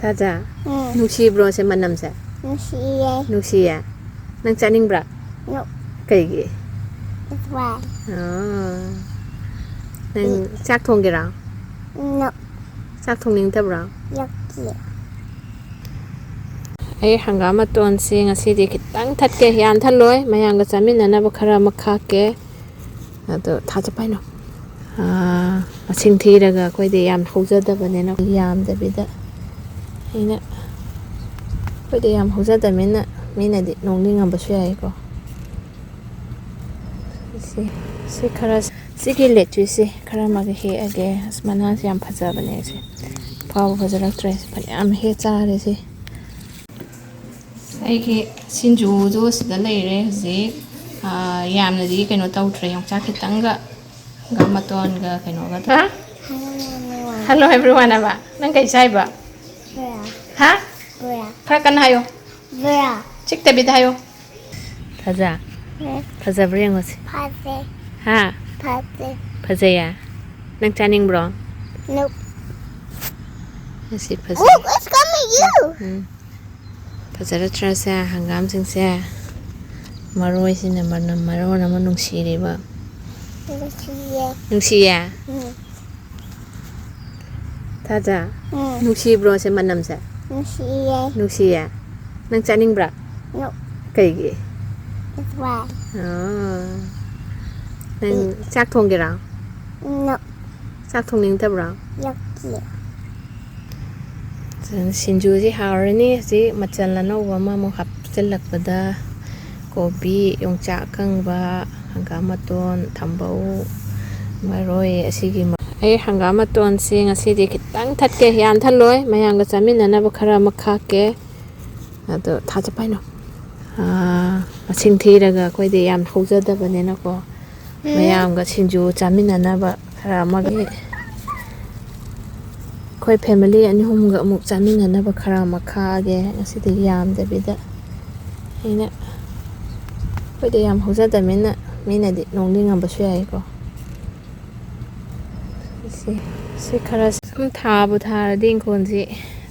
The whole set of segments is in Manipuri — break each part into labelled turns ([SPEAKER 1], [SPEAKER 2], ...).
[SPEAKER 1] 타자. 누시브로세 만남세.
[SPEAKER 2] 누시예.
[SPEAKER 1] 누시야. 난 짜닝브라.
[SPEAKER 2] No.
[SPEAKER 1] 그이기.
[SPEAKER 2] It's why.
[SPEAKER 1] 난 짝통기랑.
[SPEAKER 2] No.
[SPEAKER 1] 짝통닝터브랑.
[SPEAKER 2] 여기.
[SPEAKER 1] ꯑꯩ ꯍꯪꯒꯥꯝ ꯃꯇꯣꯟꯁꯤ ꯉꯁꯤꯗꯤ ꯈꯤꯇꯪ ꯊꯠꯀꯦ ꯌꯥꯝ ꯊꯠꯂꯣꯏ ꯃꯌꯥꯝꯒ ꯆꯥꯃꯤꯟꯅꯅꯕ ꯈꯔ ꯑꯃ ꯈꯥꯛꯀꯦ ꯑꯗꯣ ꯊꯥꯖꯄꯥꯏꯅꯣ ꯃꯁꯤꯡ ꯊꯤꯔꯒ ꯑꯩꯈꯣꯏꯗꯤ ꯌꯥꯝ ꯍꯧꯖꯗꯕꯅꯤꯅ ꯌꯥꯝꯗꯕꯤꯗ ꯑꯩꯅ ꯑꯩꯈꯣꯏꯗꯤ ꯌꯥꯝ ꯍꯧꯖꯗꯕꯅꯤꯅ ꯃꯤꯅꯗꯤ ꯅꯣꯡꯅꯤꯡꯉꯝꯕꯁꯨ ꯌꯥꯏꯀꯣ ꯁꯤ ꯈꯔ ꯁꯤꯒꯤ ꯂꯦꯇ꯭ꯔꯤꯁꯤ ꯈꯔ ꯑꯃꯒ ꯍꯦꯛꯑꯒꯦ ꯑꯁ ꯃꯅꯥꯁꯤ ꯌꯥꯝ ꯐꯖꯕꯅꯦ ꯁꯤ ꯐꯥꯎꯕ ꯐꯖꯔꯛꯇ꯭ꯔꯦ ꯐꯅꯌꯥꯝ ꯍꯦꯛ ꯆꯥꯔꯦ ꯁꯤ ꯑꯩꯒꯤ ꯁꯤꯡꯖꯨꯗꯣ ꯁꯤꯗ ꯂꯩꯔꯦ ꯍꯧꯖꯤꯛ ꯌꯥꯝꯅꯗꯤ ꯀꯩꯅꯣ ꯇꯧꯗ꯭ꯔꯦ ꯌꯣꯡꯆꯥꯛ ꯈꯤꯇꯪꯒ ꯃꯇꯣꯟꯒ ꯀꯩꯅꯣꯒ ꯍꯜꯂꯣ ꯑꯦꯚ꯭ꯔꯤꯋꯥꯟ ꯑꯕ ꯅꯪ ꯀꯩ ꯆꯥꯏꯕ
[SPEAKER 2] Bora.
[SPEAKER 1] ꯍꯥ
[SPEAKER 2] Bora.
[SPEAKER 1] ꯈꯔ ꯀꯟꯅ ꯍꯥꯏꯌꯣ
[SPEAKER 2] Bora.
[SPEAKER 1] ꯆꯤꯛꯇꯕꯤꯗ ꯍꯥꯏꯌꯣ ꯐꯖ ꯐꯖꯕ꯭ꯔꯥ ꯌꯦꯡꯉꯣꯁꯤ
[SPEAKER 2] Pate.
[SPEAKER 1] ꯍꯥ
[SPEAKER 2] Pate.
[SPEAKER 1] ꯐꯖꯩꯌꯦ ꯅꯪ ꯆꯥꯅꯤꯡꯕ꯭ꯔꯣ
[SPEAKER 2] Nope.
[SPEAKER 1] ꯉꯁꯤ ꯐꯖꯩ
[SPEAKER 2] Look, it's coming you.
[SPEAKER 1] ꯐꯖꯔꯛꯇ꯭ꯔꯁꯦ ꯍꯪꯒꯥꯝꯁꯤꯡꯁꯦ ꯃꯔꯣꯏꯁꯤꯅ ꯃꯅꯝ ꯃꯔꯣꯟ ꯑꯃ ꯅꯨꯡꯁꯤꯔꯤꯕ ꯅꯨꯡꯁꯤꯌꯦ 타자. 누시브로세 만남세.
[SPEAKER 2] 누시예.
[SPEAKER 1] 누시야. 난 짜닝브라.
[SPEAKER 2] No.
[SPEAKER 1] 그이기.
[SPEAKER 2] It's why.
[SPEAKER 1] 난 짝통기랑.
[SPEAKER 2] No.
[SPEAKER 1] 짝통닝터브랑.
[SPEAKER 2] 여기.
[SPEAKER 1] 신주지 하르니 지 마찰 ꯑꯅꯧꯕ ꯑꯃꯨꯛ ꯍꯥꯞꯆꯤꯜꯂꯛꯄꯗ ꯀꯣꯕꯤ ꯌꯣꯡꯆꯥꯛ ꯑꯀꯪꯕ ꯍꯪꯒꯥꯝ ꯃꯇꯣꯟ ꯊꯝꯕꯧ ꯃꯔꯣꯏ ꯑꯁꯤꯒꯤ ꯑꯩ ꯍꯪꯒꯥꯝ ꯃꯇꯣꯟꯁꯤ ꯉꯁꯤꯗꯤ ꯈꯤꯇꯪ ꯊꯠꯀꯦ ꯌꯥꯝ ꯊꯠꯂꯣꯏ ꯃꯌꯥꯝꯒ ꯆꯥꯃꯤꯟꯅꯅꯕ ꯈꯔ ꯑꯃ ꯈꯥꯛꯀꯦ ꯑꯗꯣ ꯊꯥꯖꯄꯥꯏꯅꯣ ꯃꯁꯤꯡ ꯊꯤꯔꯒ ꯑꯩꯈꯣꯏꯗꯤ ꯌꯥꯝ ꯍꯧꯖꯗꯕꯅꯤꯅꯀꯣ ꯃꯌꯥꯝꯒ ꯁꯤꯡꯖꯨ ꯆꯥꯃꯤꯟꯅꯅꯕ ꯈꯔ ꯑꯃꯒꯤ ꯑꯩꯈꯣꯏ ꯐꯦꯃꯤꯂꯤ ꯑꯅꯤ ꯑꯍꯨꯝꯒ ꯑꯃꯨꯛ ꯆꯥꯃꯤꯟꯅꯅꯕ ꯈꯔ ꯑꯃ ꯈꯥꯛꯑꯒꯦ ꯉꯁꯤꯗꯤ ꯌꯥꯝꯗꯕꯤꯗ ꯑꯩꯅ ꯑꯩꯈꯣꯏꯗꯤ ꯌꯥꯝ ꯍꯧꯖꯗꯕꯅꯤꯅ ꯃꯤꯅꯗꯤ ꯅꯣꯡꯅꯤꯡꯉꯝꯕꯁꯨ ꯌꯥꯏꯀꯣ ꯁꯤ ꯈꯔ ꯁꯨꯝ ꯊꯥꯕꯨ ꯊꯥꯔꯗꯤ ꯏꯪꯈꯣꯜꯁꯤ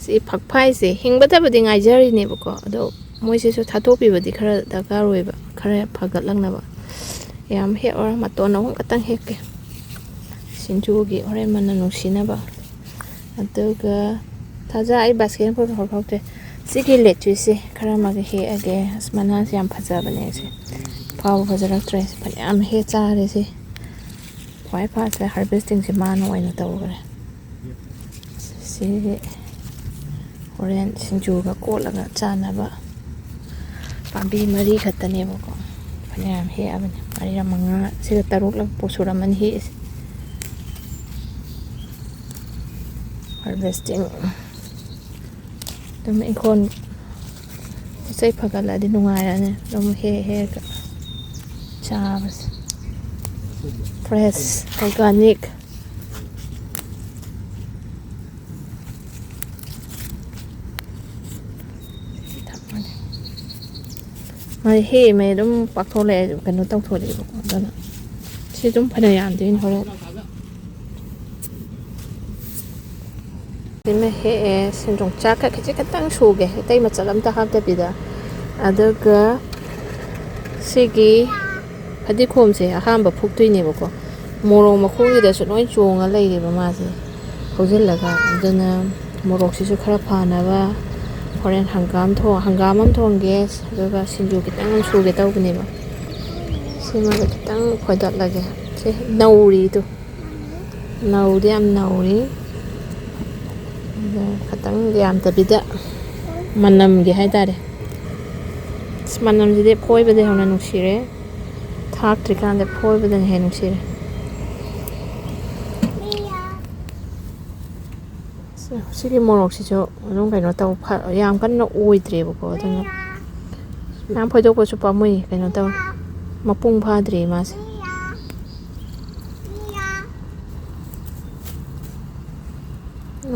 [SPEAKER 1] ꯁꯤ ꯐꯛꯐꯥꯏꯁꯦ ꯍꯤꯡꯕꯗꯕꯨꯗꯤ ꯉꯥꯏꯖꯔꯤꯅꯦꯕꯀꯣ ꯑꯗꯣ ꯃꯣꯏꯁꯤꯁꯨ ꯊꯥꯗꯣꯛꯄꯤꯕꯗꯤ ꯈꯔ ꯗꯔꯀꯥꯔ ꯑꯣꯏꯕ ꯈꯔ ꯐꯒꯠꯂꯛꯅꯕ ꯌꯥꯝ ꯍꯦꯛꯑꯣꯔ ꯃꯇꯣꯟ ꯑꯍꯨꯝ ꯈꯛꯇꯪ ꯍꯦꯛꯀꯦ ꯁꯤꯡꯖꯨꯒꯤ ꯍꯣꯔꯦꯟ ꯃꯅꯝ ꯅꯨꯡꯁꯤꯅꯕ ꯑꯗꯨꯒ ꯊꯥꯖ ꯑꯩ ꯕꯥꯁꯀꯦꯠ ꯐꯥꯎꯗꯦ ꯁꯤꯒꯤ ꯂꯦꯇ꯭ꯔꯤꯁꯤ ꯈꯔ ꯑꯃꯒ ꯍꯦꯛꯑꯒꯦ ꯑꯁ ꯃꯅꯥꯁꯤ ꯌꯥꯝ ꯐꯖꯕꯅꯦ ꯁꯤ ꯐꯥꯎꯕ ꯐꯖꯔꯛꯇ꯭ꯔꯦ ꯐꯅꯌꯥꯝ ꯍꯦꯛ ꯆꯥꯔꯦ ꯁꯤ ꯈ꯭ꯋꯥꯏ ꯐꯥꯁꯇ ꯍꯥꯔꯚꯦꯁꯇꯤꯡꯁꯤ ꯃꯥꯅ ꯑꯣꯏꯅ ꯇꯧꯈ꯭ꯔꯦ ꯁꯤꯒꯤ ꯍꯣꯔꯦꯟ ꯁꯤꯡꯖꯨꯒ ꯀꯣꯠꯂꯒ ꯆꯥꯅꯕ ꯄꯥꯝꯕꯤ 4 ꯈꯛꯇꯅꯦꯕꯀꯣ ꯐꯅꯌꯥꯝ ꯍꯦꯛꯑꯕꯅꯤ 4 5 ꯁꯤꯒ 6 ꯁꯨꯔꯝꯃꯅꯤ ꯍꯦꯛꯏꯁꯦ harvesting ꯑꯗꯨꯝ ꯏꯪꯈꯣꯜ ꯄꯣꯠꯆꯩ ꯐꯒꯠꯂꯛꯑꯗꯤ ꯅꯨꯡꯉꯥꯏꯔꯅꯤ ꯑꯗꯨꯝ ꯍꯦꯛꯑꯒ ꯆꯥꯕꯁꯦ fresh organic ꯃꯥꯏ ꯍꯦꯛꯏꯉꯩ ꯑꯗꯨꯝ ꯄꯥꯛꯊꯣꯛꯂꯛꯑꯦ ꯀꯩꯅꯣ ꯇꯧꯊꯣꯛꯂꯛꯑꯦꯕꯀꯣ ꯑꯗꯨꯅ ꯁꯤ ꯑꯗꯨꯝ ꯐꯅ ꯌꯥꯝꯗꯣꯏꯅꯤ ꯍꯣꯔꯦꯟ ꯁꯤꯃ ꯍꯦꯛꯑꯦ ꯌꯣꯡꯆꯥꯛꯀ ꯈꯤꯇꯪ ꯁꯨꯒꯦ ꯑꯇꯩ ꯃꯆꯜ ꯑꯝꯇ ꯍꯥꯞꯇꯕꯤꯗ ꯑꯗꯨꯒ ꯁꯤꯒꯤ ꯐꯗꯤꯈꯣꯝꯁꯦ ꯑꯍꯥꯟꯕ ꯐꯨꯛꯇꯣꯏꯅꯦꯕꯀꯣ ꯃꯣꯔꯣꯛ ꯃꯈꯣꯡꯁꯤꯗꯁꯨ ꯂꯣꯏ ꯆꯣꯡꯉ ꯂꯩꯔꯦꯕ ꯃꯥꯁꯦ ꯍꯧꯖꯤꯜꯂꯒ ꯑꯗꯨꯅ ꯃꯣꯔꯣꯛꯁꯤꯁꯨ ꯈꯔ ꯐꯅꯕ ꯍꯣꯔꯦꯟ ꯍꯪꯒꯥꯝ ꯑꯃ ꯊꯣꯡꯒꯦ ꯑꯗꯨꯒ ꯁꯤꯡꯖꯨ ꯈꯤꯇꯪ ꯑꯃ ꯁꯨꯒꯦ ꯇꯧꯕꯅꯦꯕ ꯁꯤꯃꯒ ꯈꯤꯇꯪ ꯈꯣꯏꯗꯠꯂꯒꯦ ꯁꯤ ꯅꯧꯔꯤꯗꯣ ꯅꯧꯗꯤ ꯌꯥꯝ ꯅꯧꯔꯤ ꯈꯤꯇꯪ ꯌꯥꯝꯗꯕꯤꯗ ꯃꯅꯝꯒꯤ ꯍꯥꯏꯇꯥꯔꯦ ꯃꯅꯝꯁꯤꯗꯤ ꯐꯣꯏꯕꯗ ꯍꯦꯟꯅ ꯅꯨꯡꯁꯤꯔꯦ ꯊꯥꯛꯇ꯭ꯔꯤꯀꯥꯟꯗ ꯐꯣꯏꯕꯗꯅ ꯍꯦꯟꯅ ꯅꯨꯡꯁꯤꯔꯦ ꯁꯤꯒꯤ ꯃꯣꯔꯣꯛꯁꯤꯁꯨ ꯑꯗꯨꯝ ꯀꯩꯅꯣ ꯇꯧ ꯌꯥꯝ ꯀꯟꯅ ꯑꯣꯏꯗ꯭ꯔꯦꯕꯀꯣ ꯑꯗꯨꯅ ꯃꯌꯥꯝ ꯐꯣꯏꯗꯣꯛꯄꯁꯨ ꯄꯥꯝꯃꯨꯏ ꯀꯩꯅꯣ ꯇꯧꯋꯦ ꯃꯄꯨꯡ ꯐꯥꯗ꯭ꯔꯤ ꯃꯥꯁꯦ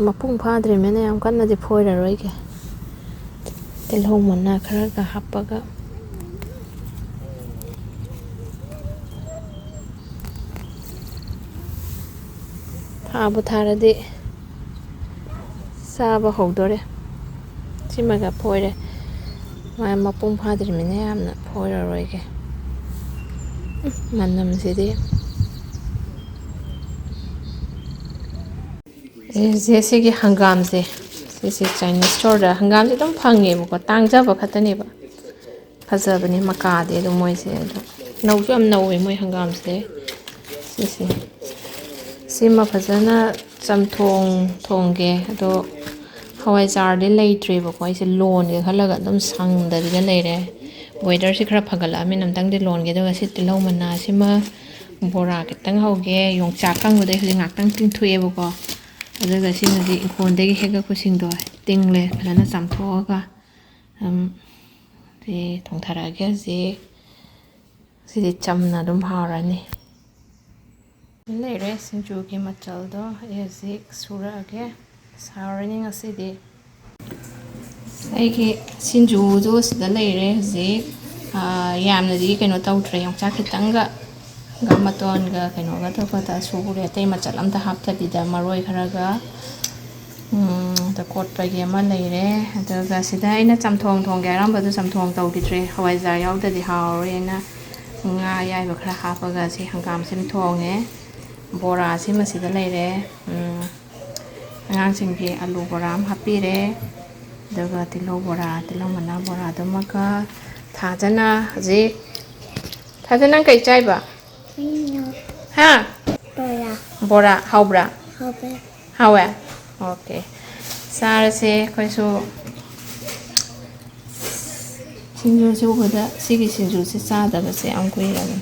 [SPEAKER 1] ꯃꯄꯨꯡ ꯐꯥꯗ꯭ꯔꯤꯕꯅꯤꯅ ꯌꯥꯝ ꯀꯟꯅꯗꯤ ꯐꯣꯏꯔꯔꯣꯏꯒꯦ ꯇꯤꯜꯍꯧ ꯃꯅꯥ ꯈꯔꯒ ꯍꯥꯞꯄꯒ ꯊꯥꯕꯨ ꯊꯥꯔꯗꯤ ꯆꯥꯕ ꯍꯧꯗꯣꯔꯦ ꯁꯤꯃꯒ ꯐꯣꯏꯔꯦ ꯃꯥ ꯃꯄꯨꯡ ꯐꯥꯗ꯭ꯔꯤꯕꯅꯤꯅ ꯌꯥꯝꯅ ꯐꯣꯏꯔꯔꯣꯏꯒꯦ ꯃꯅꯝꯁꯤꯗꯤ ꯁꯤꯒꯤ ꯍꯪꯒꯥꯝꯁꯦ ꯁꯤꯁꯦ ꯆꯥꯏꯅꯤꯁ ꯁ꯭ꯇꯣꯔꯗ ꯍꯪꯒꯥꯝꯁꯦ ꯑꯗꯨꯝ ꯐꯪꯉꯦꯕꯀꯣ ꯇꯥꯡꯖꯕ ꯈꯛꯇꯅꯦꯕ ꯐꯖꯕꯅꯦ ꯃꯀꯥꯗꯤ ꯑꯗꯨꯝ ꯃꯣꯏꯁꯦ ꯑꯗꯣ ꯅꯧꯁꯨ ꯌꯥꯝ ꯅꯧꯋꯦ ꯃꯣꯏ ꯍꯪꯒꯥꯝꯁꯦ ꯁꯤꯁꯦ ꯁꯤꯃ ꯐꯖꯅ ꯆꯝꯊꯣꯡ ꯊꯣꯡꯒꯦ ꯑꯗꯣ ꯍꯋꯥꯏꯖꯥꯔꯗꯤ ꯂꯩꯇ꯭ꯔꯦꯕꯀꯣ ꯑꯩꯁꯦ ꯂꯣꯟꯒꯦ ꯈꯜꯂꯒ ꯑꯗꯨꯝ ꯁꯪꯗꯕꯤꯗ ꯂꯩꯔꯦ ꯋꯦꯗꯔꯁꯤ ꯈꯔ ꯐꯒꯠꯂꯛꯑꯃꯤꯅ ꯑꯝꯇꯪꯗꯤ ꯂꯣꯟꯒꯦ ꯑꯗꯨꯒ ꯁꯤ ꯇꯤꯜꯍꯧ ꯃꯅꯥꯁꯤꯃ ꯕꯣꯔꯥ ꯈꯤꯇꯪ ꯍꯧꯒꯦ ꯌꯣꯡꯆꯥꯛ ꯀꯪꯕꯗꯩ ꯍꯧꯖꯤꯛ ꯉꯥꯛꯇꯪ ꯇꯤꯡꯊꯣꯛꯑꯦꯕꯀꯣ ꯑꯗꯨꯒ ꯁꯤꯃꯗꯤ ꯏꯪꯈꯣꯜꯗꯒꯤ ꯍꯦꯛꯂꯛꯄꯁꯤꯡꯗꯣ ꯇꯤꯡꯂꯦ ꯐꯖꯅ ꯆꯥꯝꯊꯣꯛꯑꯒ ꯁꯤ ꯊꯣꯡꯊꯔꯛꯑꯒꯦ ꯍꯧꯖꯤꯛ ꯁꯤꯗꯤ ꯆꯝꯅ ꯑꯗꯨꯝ ꯍꯥꯎꯔꯅꯤ ꯂꯩꯔꯦ ꯁꯤꯡꯖꯨꯒꯤ ꯃꯆꯜꯗꯣ ꯑꯩ ꯍꯧꯖꯤꯛ ꯁꯨꯔꯛꯑꯒꯦ ꯁꯥꯎꯔꯅꯤ ꯉꯁꯤꯗꯤ ꯑꯩꯒꯤ ꯁꯤꯡꯖꯨꯗꯣ ꯁꯤꯗ ꯂꯩꯔꯦ ꯍꯧꯖꯤꯛ ꯌꯥꯝꯅꯗꯤ ꯀꯩꯅꯣ ꯇꯧꯗ꯭ꯔꯦ ꯌꯣꯡꯆꯥꯛ ꯈꯤꯇꯪꯒ ꯃꯇꯣꯟꯒ ꯀꯩꯅꯣꯒ ꯈꯛꯇ ꯁꯨꯔꯦ ꯑꯇꯩ ꯃꯆꯜ ꯑꯝꯇ ꯍꯥꯞꯇꯕꯤꯗ ꯃꯔꯣꯏ ꯈꯔꯒ ꯀꯣꯠꯄꯒꯤ ꯑꯃ ꯂꯩꯔꯦ ꯑꯗꯨꯒ ꯁꯤꯗ ꯑꯩꯅ ꯆꯝꯊꯣꯡ ꯊꯣꯡꯒꯦ ꯍꯥꯏꯔꯝꯕꯗꯣ ꯆꯝꯊꯣꯡ ꯇꯧꯈꯤꯗ꯭ꯔꯦ ꯍꯋꯥꯏꯖꯥꯔ ꯌꯥꯎꯗꯗꯤ ꯍꯥꯎꯔꯣꯏꯅ ꯉꯥ ꯑꯌꯥꯏꯕ ꯈꯔ ꯍꯥꯞꯄꯒ ꯁꯤ ꯍꯪꯒꯥꯝꯁꯤꯃ ꯊꯣꯡꯉꯦ ꯕꯣꯔꯥꯁꯤꯃ ꯁꯤꯗ ꯂꯩꯔꯦ ꯑꯉꯥꯡꯁꯤꯡꯒꯤ ꯑꯂꯨ ꯕꯣꯔꯥ ꯑꯃ ꯍꯥꯞꯄꯤꯔꯦ ꯑꯗꯨꯒ ꯇꯤꯜꯍꯧ ꯕꯣꯔꯥ ꯇꯤꯜꯍꯧ ꯃꯅꯥ ꯕꯣꯔꯥꯗꯨꯃꯒ ꯊꯥꯖꯅ ꯍꯧꯖꯤꯛ ꯊꯥꯖ ꯅꯪ ꯀꯩ ꯆꯥꯏꯕ ꯍꯥ
[SPEAKER 2] Bora.
[SPEAKER 1] ꯕꯣꯔꯥ ꯍꯥꯎꯕ꯭ꯔꯥ
[SPEAKER 2] Hope.
[SPEAKER 1] ꯍꯥꯎꯋꯦ ꯑꯣꯀꯦ ꯆꯥꯔꯁꯦ ꯑꯩꯈꯣꯏꯁꯨ ꯁꯤꯡꯖꯨ ꯁꯨꯕꯗ ꯁꯤꯒꯤ ꯁꯤꯡꯖꯨꯁꯦ ꯆꯥꯗꯕꯁꯦ ꯌꯥꯝ ꯀꯨꯏꯔꯕꯅꯤ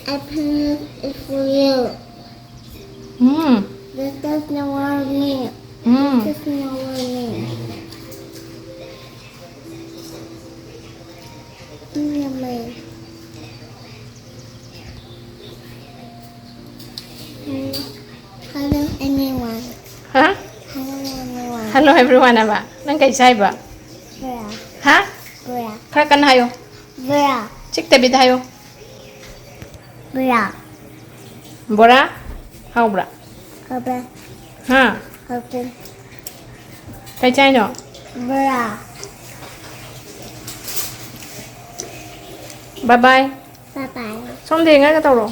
[SPEAKER 2] I promise it for you. This does not want me. This does not want me. Yummy. Hello anyone.
[SPEAKER 1] ꯍꯥ
[SPEAKER 2] Hello anyone.
[SPEAKER 1] ꯍꯜꯂꯣ ꯑꯦꯕ꯭ꯔꯤꯋꯥꯟ ꯍꯥꯏꯕ ꯅꯪ ꯀꯩ ꯆꯥꯏꯕ
[SPEAKER 2] Bora.
[SPEAKER 1] ꯍꯥ
[SPEAKER 2] Bora.
[SPEAKER 1] ꯈꯔ ꯀꯟꯅ ꯍꯥꯏꯌꯣ
[SPEAKER 2] Bora.
[SPEAKER 1] ꯆꯤꯛꯇꯕꯤꯗ ꯍꯥꯏꯌꯣ
[SPEAKER 2] Bora.
[SPEAKER 1] ꯕꯣꯔꯥ ꯍꯥꯎꯕ꯭ꯔꯥ
[SPEAKER 2] Hope.
[SPEAKER 1] ꯍꯥ
[SPEAKER 2] Hope.
[SPEAKER 1] ꯀꯩ ꯆꯥꯏꯅꯣ
[SPEAKER 2] Bora.
[SPEAKER 1] ꯕꯥꯏ ꯕꯥꯏ
[SPEAKER 2] Bye bye.
[SPEAKER 1] ꯁꯣꯝꯗ ꯌꯦꯡꯉꯒ ꯇꯧꯔꯣ